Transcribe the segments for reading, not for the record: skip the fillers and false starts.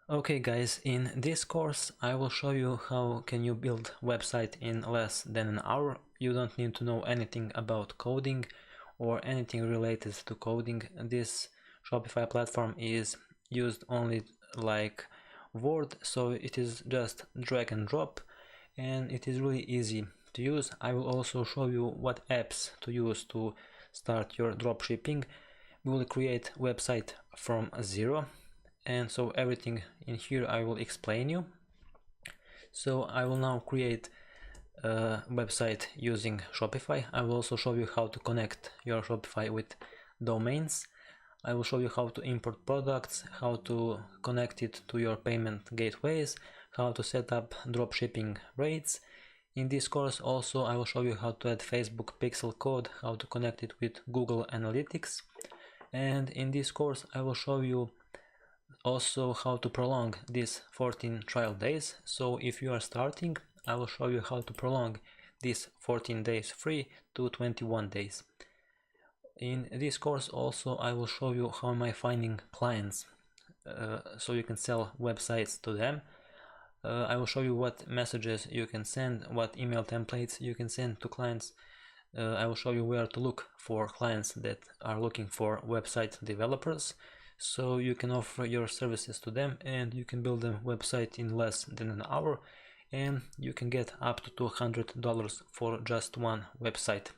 Okay guys, in this course I will show you how can you build website in less than an hour. You don't need to know anything about coding or anything related to coding. This Shopify platform is used only like Word, so it is just drag and drop and it is really easy to use. I will also show you what apps to use to start your dropshipping. We will create website from zero, and so everything in here I will explain you. So I will now create a website using Shopify. I will also show you how to connect your Shopify with domains. I will show you how to import products, how to connect it to your payment gateways, how to set up dropshipping rates. In this course also I will show you how to add Facebook pixel code, how to connect it with Google Analytics. And in this course I will show you also how to prolong these 14 trial days. So if you are starting, I will show you how to prolong these 14 days free to 21 days. In this course also I will show you how am I finding clients so you can sell websites to them. I will show you what messages you can send, what email templates you can send to clients. I will show you where to look for clients that are looking for website developers, so you can offer your services to them and you can build a website in less than an hour, and you can get up to $200 for just one website.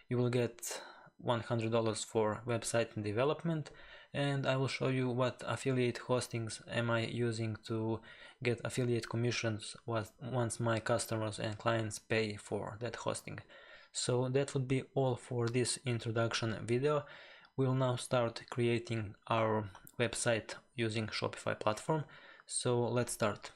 You will get $100 for website development, and I will show you what affiliate hostings am I using to get affiliate commissions once my customers and clients pay for that hosting. So that would be all for this introduction video. We'll now start creating our website using Shopify platform. So let's start.